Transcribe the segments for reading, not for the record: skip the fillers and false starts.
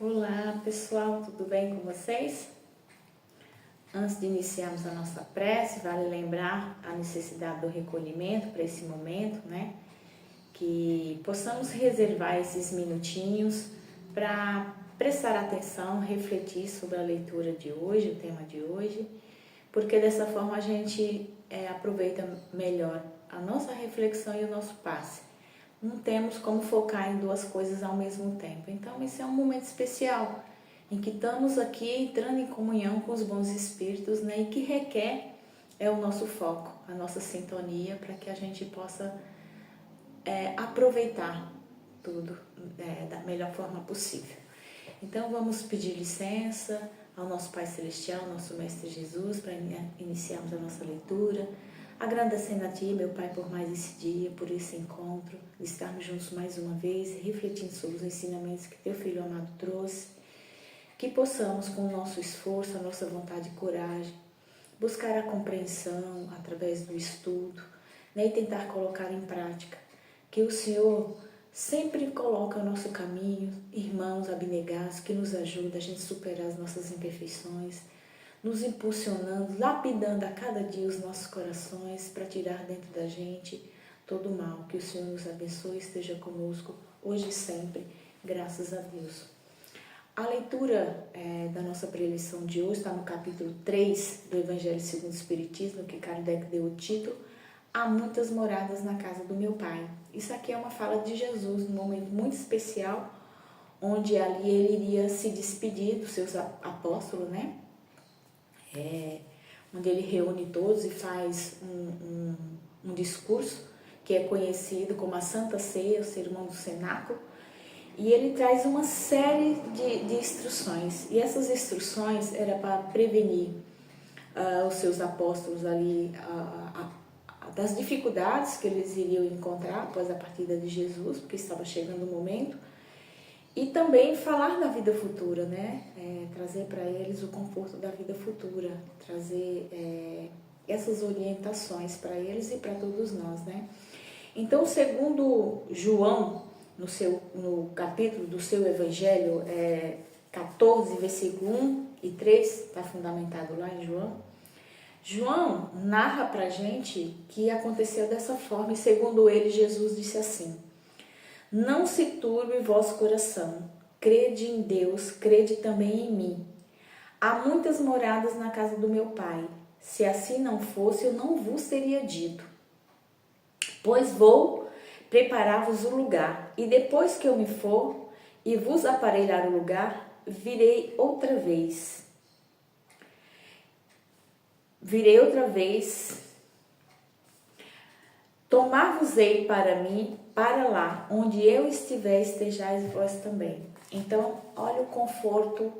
Olá pessoal, tudo bem com vocês? Antes de iniciarmos a nossa prece, vale lembrar a necessidade do recolhimento para esse momento, né? Que possamos reservar esses minutinhos para prestar atenção, refletir sobre a leitura de hoje, o tema de hoje, porque dessa forma a gente aproveita melhor a nossa reflexão e o nosso passe. Não temos como focar em duas coisas ao mesmo tempo. Então esse é um momento especial em que estamos aqui entrando em comunhão com os bons espíritos, né? E que requer o nosso foco, a nossa sintonia, para que a gente possa aproveitar tudo da melhor forma possível. Então vamos pedir licença ao nosso Pai Celestial, nosso Mestre Jesus, para iniciarmos a nossa leitura. Agradecendo a Ti, meu Pai, por mais esse dia, por esse encontro, de estarmos juntos mais uma vez, refletindo sobre os ensinamentos que Teu Filho amado trouxe, que possamos, com o nosso esforço, a nossa vontade e coragem, buscar a compreensão através do estudo, né, e tentar colocar em prática, que o Senhor sempre coloca ao nosso caminho irmãos abnegados que nos ajudam a gente superar as nossas imperfeições, nos impulsionando, lapidando a cada dia os nossos corações para tirar dentro da gente todo o mal. Que o Senhor nos abençoe e esteja conosco hoje e sempre, graças a Deus. A leitura da nossa preleção de hoje está no capítulo 3 do Evangelho segundo o Espiritismo, que Kardec deu o título Há muitas moradas na casa do meu Pai. Isso aqui é uma fala de Jesus, num momento muito especial, onde ali ele iria se despedir dos seus apóstolos, né? Onde ele reúne todos e faz um discurso que é conhecido como a Santa Ceia, o Sermão do Cenáculo, e ele traz uma série de instruções, e essas instruções era para prevenir os seus apóstolos ali das dificuldades que eles iriam encontrar após a partida de Jesus, porque estava chegando o momento, e também falar da vida futura, né? Trazer para eles o conforto da vida futura, trazer essas orientações para eles e para todos nós, né? Então, segundo João, no capítulo do seu Evangelho 14, versículo 1 e 3, está fundamentado lá em João narra para a gente que aconteceu dessa forma, e segundo ele, Jesus disse assim: Não se turbe vosso coração, crede em Deus, crede também em mim. Há muitas moradas na casa do meu Pai. Se assim não fosse, eu não vos teria dito. Pois vou preparar-vos o lugar, e depois que eu me for e vos aparelhar o lugar, virei outra vez. Tomar-vos-ei para mim, para lá, onde eu estiver, estejais vós também. Então, olha o conforto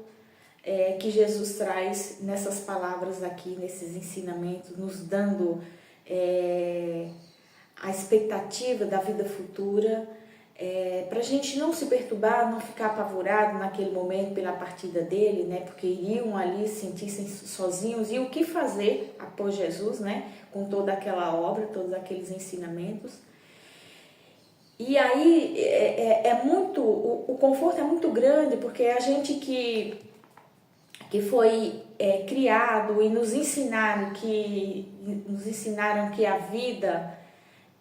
que Jesus traz nessas palavras aqui, nesses ensinamentos, nos dando a expectativa da vida futura, para a gente não se perturbar, não ficar apavorado naquele momento pela partida dele, né? Porque iriam ali sentir-se sozinhos, e o que fazer após Jesus, né? Com toda aquela obra, todos aqueles ensinamentos. E aí o conforto é muito grande, porque a gente que foi criado e nos ensinaram que a vida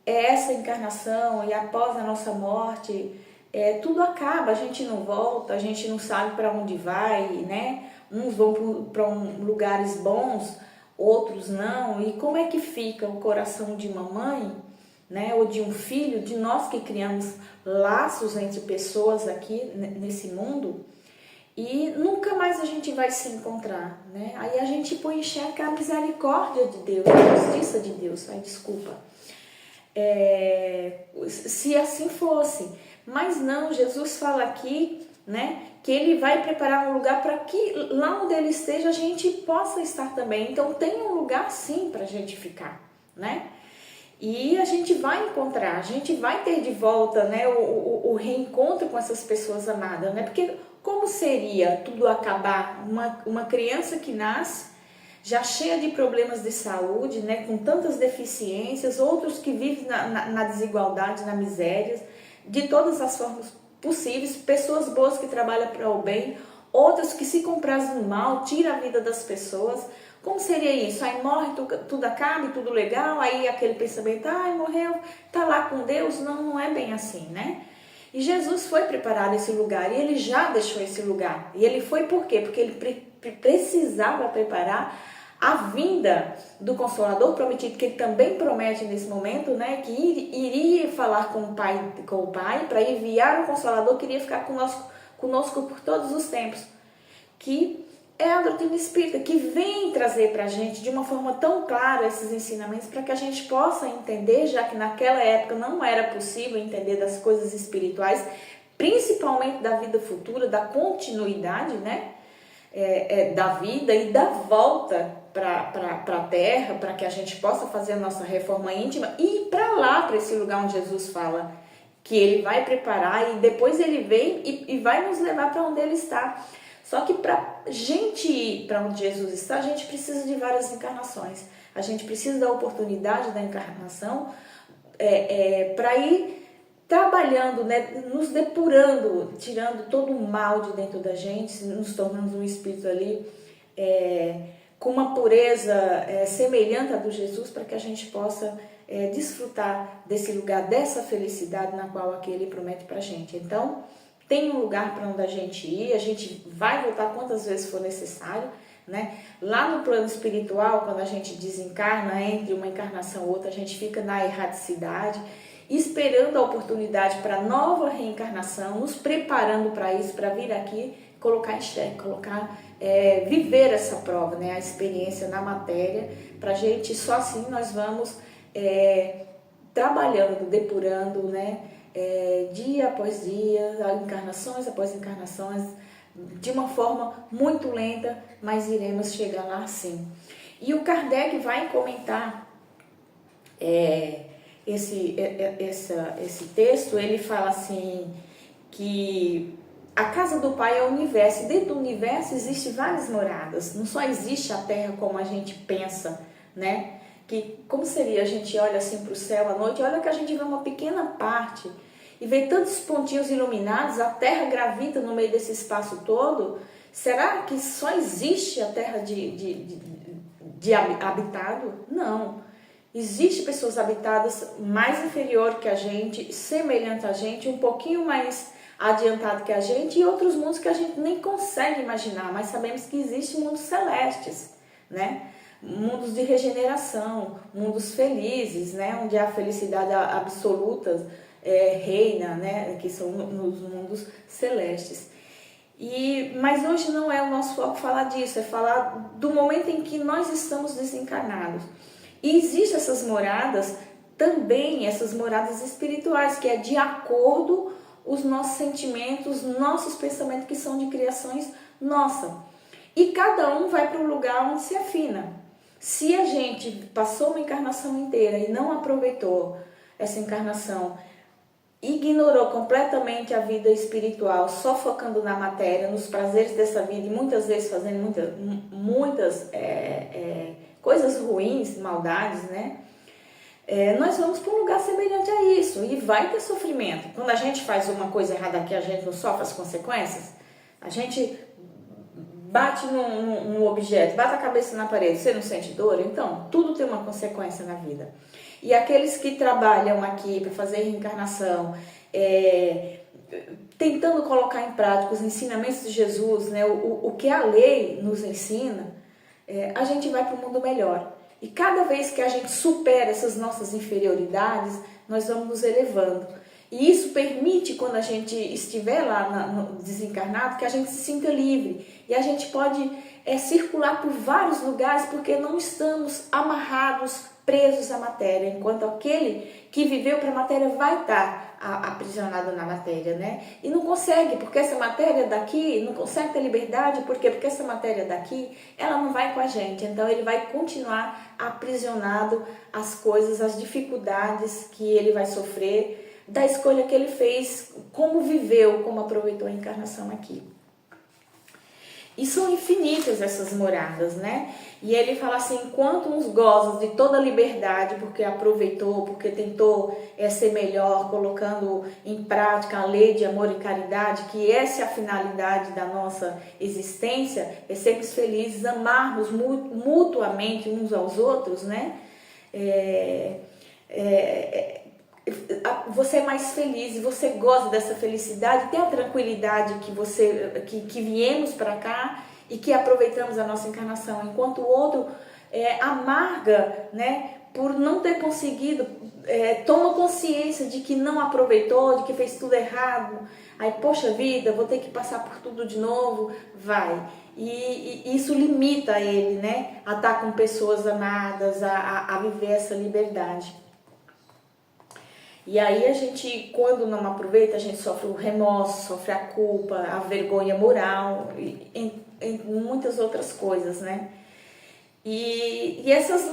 é essa encarnação, e após a nossa morte tudo acaba, a gente não volta, a gente não sabe para onde vai, né? Uns vão para lugares bons, outros não. E como é que fica o coração de uma mãe, né? Ou de um filho, de nós que criamos laços entre pessoas aqui nesse mundo, e nunca mais a gente vai se encontrar, né? Aí a gente põe em xeque a misericórdia de Deus, a justiça de Deus, se assim fosse. Mas não, Jesus fala aqui, né, que ele vai preparar um lugar para que lá onde ele esteja a gente possa estar também. Então tem um lugar sim para a gente ficar, né? E a gente vai encontrar, a gente vai ter de volta, né, o reencontro com essas pessoas amadas, né? Porque como seria tudo acabar? Uma criança que nasce já cheia de problemas de saúde, né, com tantas deficiências, outros que vivem na desigualdade, na miséria, de todas as formas possíveis, pessoas boas que trabalham para o bem, outras que se comprazem no mal, tiram a vida das pessoas. Como seria isso? Aí morre, tudo acaba, tudo legal, aí aquele pensamento, ai, morreu, tá lá com Deus. Não, não é bem assim, né? E Jesus foi preparar esse lugar, e ele já deixou esse lugar. E ele foi por quê? Porque ele precisava preparar a vinda do Consolador prometido, que ele também promete nesse momento, né? Que iria falar com o Pai para enviar o Consolador que iria ficar conosco por todos os tempos. Que é a doutrina espírita, que vem trazer para a gente de uma forma tão clara esses ensinamentos para que a gente possa entender, já que naquela época não era possível entender das coisas espirituais, principalmente da vida futura, da continuidade, né? Da vida e da volta para a Terra, para que a gente possa fazer a nossa reforma íntima e ir para lá, para esse lugar onde Jesus fala que ele vai preparar e depois ele vem e vai nos levar para onde ele está. Só que para a gente ir para onde Jesus está, a gente precisa de várias encarnações. A gente precisa da oportunidade da encarnação para ir trabalhando, né, nos depurando, tirando todo o mal de dentro da gente, nos tornando um espírito ali com uma pureza semelhante à do Jesus, para que a gente possa desfrutar desse lugar, dessa felicidade na qual aqui ele promete para a gente. Então, tem um lugar para onde a gente ir, a gente vai voltar quantas vezes for necessário, né? Lá no plano espiritual, quando a gente desencarna, entre uma encarnação e outra, a gente fica na erraticidade, esperando a oportunidade para nova reencarnação, nos preparando para isso, para vir aqui, colocar em xeque, viver essa prova, né? A experiência na matéria, para a gente, só assim nós vamos trabalhando, depurando, né? Dia após dia, encarnações após encarnações, de uma forma muito lenta, mas iremos chegar lá sim. E o Kardec vai comentar esse texto. Ele fala assim, que a casa do Pai é o universo, e dentro do universo existem várias moradas, não só existe a Terra como a gente pensa, né? Que como seria, a gente olha assim para o céu à noite, olha que a gente vê uma pequena parte e vê tantos pontinhos iluminados, a Terra gravita no meio desse espaço todo. Será que só existe a Terra de habitado? Não. Existem pessoas habitadas mais inferior que a gente, semelhante a gente, um pouquinho mais adiantado que a gente, e outros mundos que a gente nem consegue imaginar, mas sabemos que existem mundos celestes, né? Mundos de regeneração, mundos felizes, né? Onde a felicidade absoluta reina, né? Que são nos mundos celestes. Mas hoje não é o nosso foco falar disso, é falar do momento em que nós estamos desencarnados. E existem essas moradas também, essas moradas espirituais, que é de acordo os nossos sentimentos, nossos pensamentos, que são de criações nossas. E cada um vai para o lugar onde se afina. Se a gente passou uma encarnação inteira e não aproveitou essa encarnação, ignorou completamente a vida espiritual, só focando na matéria, nos prazeres dessa vida, e muitas vezes fazendo muitas coisas ruins, maldades, né? Nós vamos para um lugar semelhante a isso, e vai ter sofrimento. Quando a gente faz uma coisa errada aqui, a gente não sofre as consequências. A gente bate num objeto, bate a cabeça na parede, você não sente dor? Então, tudo tem uma consequência na vida. E aqueles que trabalham aqui para fazer reencarnação, tentando colocar em prática os ensinamentos de Jesus, né, o que a lei nos ensina, a gente vai para um mundo melhor. E cada vez que a gente supera essas nossas inferioridades, nós vamos nos elevando. E isso permite, quando a gente estiver lá no desencarnado, que a gente se sinta livre. E a gente pode circular por vários lugares, porque não estamos amarrados, presos à matéria. Enquanto aquele que viveu para a matéria vai estar aprisionado na matéria, né? E não consegue, porque essa matéria daqui não consegue ter liberdade. Por quê? Porque essa matéria daqui, ela não vai com a gente. Então ele vai continuar aprisionado às coisas, às dificuldades que ele vai sofrer, da escolha que ele fez, como viveu, como aproveitou a encarnação aqui. E são infinitas essas moradas, né? E ele fala assim, enquanto uns gozam de toda a liberdade, porque aproveitou, porque tentou ser melhor, colocando em prática a lei de amor e caridade, que essa é a finalidade da nossa existência, é sermos felizes, amarmos mutuamente uns aos outros, né? Você é mais feliz e você gosta dessa felicidade, tem a tranquilidade que viemos para cá e que aproveitamos a nossa encarnação, enquanto o outro amarga, né, por não ter conseguido, toma consciência de que não aproveitou, de que fez tudo errado, aí poxa vida, vou ter que passar por tudo de novo, vai. E isso limita ele, né, a estar com pessoas amadas, a viver essa liberdade. E aí a gente, quando não aproveita, a gente sofre o remorso, sofre a culpa, a vergonha moral, e muitas outras coisas, né? E essas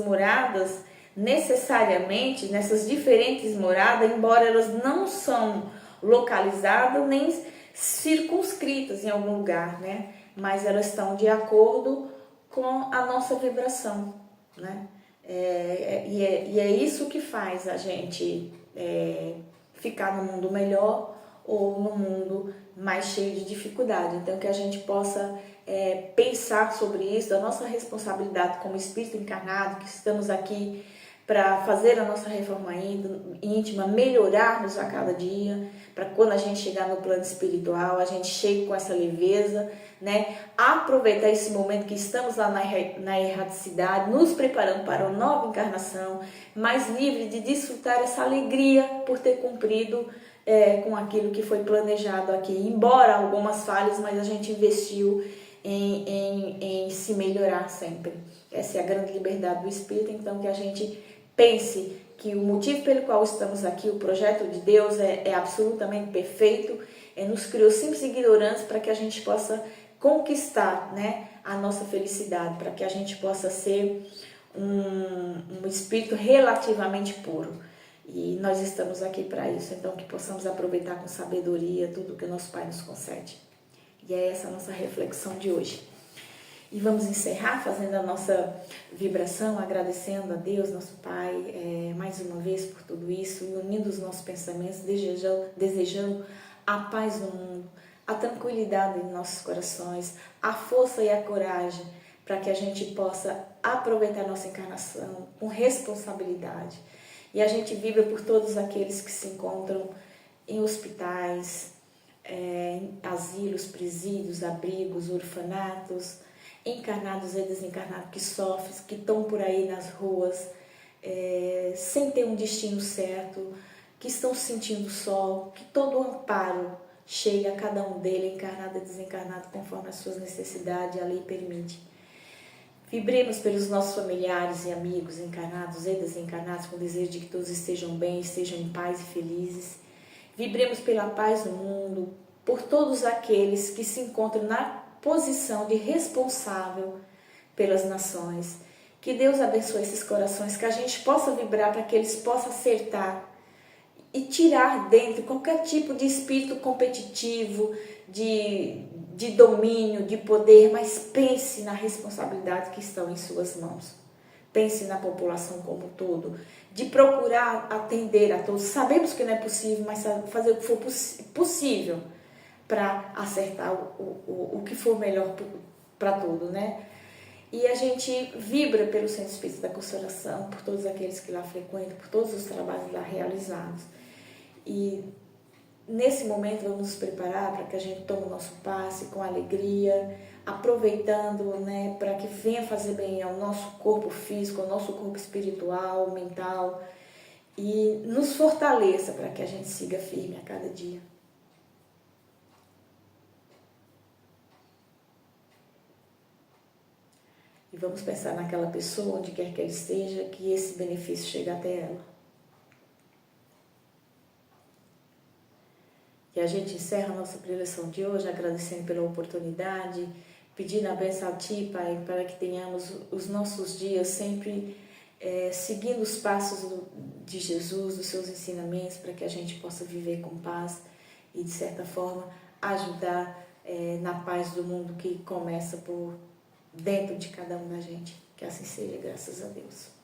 moradas, necessariamente, nessas diferentes moradas, embora elas não são localizadas nem circunscritas em algum lugar, né? Mas elas estão de acordo com a nossa vibração, né? E é isso que faz a gente ficar no mundo melhor ou no mundo mais cheio de dificuldade. Então, que a gente possa pensar sobre isso, da nossa responsabilidade como espírito encarnado, que estamos aqui para fazer a nossa reforma íntima, melhorarmos a cada dia, para quando a gente chegar no plano espiritual, a gente chegue com essa leveza, né? Aproveitar esse momento que estamos lá na erraticidade, nos preparando para uma nova encarnação, mais livre de desfrutar essa alegria por ter cumprido com aquilo que foi planejado aqui. Embora algumas falhas, mas a gente investiu em se melhorar sempre. Essa é a grande liberdade do Espírito, então que a gente pense que o motivo pelo qual estamos aqui, o projeto de Deus é absolutamente perfeito, nos criou simples e ignorantes para que a gente possa conquistar, né, a nossa felicidade, para que a gente possa ser um espírito relativamente puro. E nós estamos aqui para isso, então que possamos aproveitar com sabedoria tudo que o nosso Pai nos concede. E é essa a nossa reflexão de hoje. E vamos encerrar fazendo a nossa vibração, agradecendo a Deus, nosso Pai, mais uma vez por tudo isso, e unindo os nossos pensamentos, desejando a paz no mundo, a tranquilidade em nossos corações, a força e a coragem para que a gente possa aproveitar a nossa encarnação com responsabilidade. E a gente vibra por todos aqueles que se encontram em hospitais, em asilos, presídios, abrigos, orfanatos, encarnados e desencarnados que sofrem, que estão por aí nas ruas, sem ter um destino certo, que estão sentindo sol, que todo o amparo chegue a cada um deles, encarnado e desencarnado, conforme as suas necessidades, a lei permite. Vibremos pelos nossos familiares e amigos, encarnados e desencarnados, com o desejo de que todos estejam bem, estejam em paz e felizes. Vibremos pela paz no mundo, por todos aqueles que se encontram na posição de responsável pelas nações. Que Deus abençoe esses corações, que a gente possa vibrar para que eles possam acertar e tirar dentro qualquer tipo de espírito competitivo, de domínio, de poder, mas pense na responsabilidade que estão em suas mãos. Pense na população como um todo, de procurar atender a todos. Sabemos que não é possível, mas fazer o que for possível para acertar o que for melhor para tudo, né? E a gente vibra pelo Centro Espírita da Consolação, por todos aqueles que lá frequentam, por todos os trabalhos lá realizados. E nesse momento vamos nos preparar para que a gente tome o nosso passe com alegria, aproveitando, né, para que venha fazer bem ao nosso corpo físico, ao nosso corpo espiritual, mental, e nos fortaleça para que a gente siga firme a cada dia. E vamos pensar naquela pessoa, onde quer que ela esteja, que esse benefício chegue até ela. E a gente encerra a nossa preleção de hoje, agradecendo pela oportunidade, pedindo a bênção a Ti, Pai, para que tenhamos os nossos dias sempre seguindo os passos de Jesus, dos seus ensinamentos, para que a gente possa viver com paz e, de certa forma, ajudar na paz do mundo que começa por dentro de cada um da gente. Que assim seja, graças a Deus.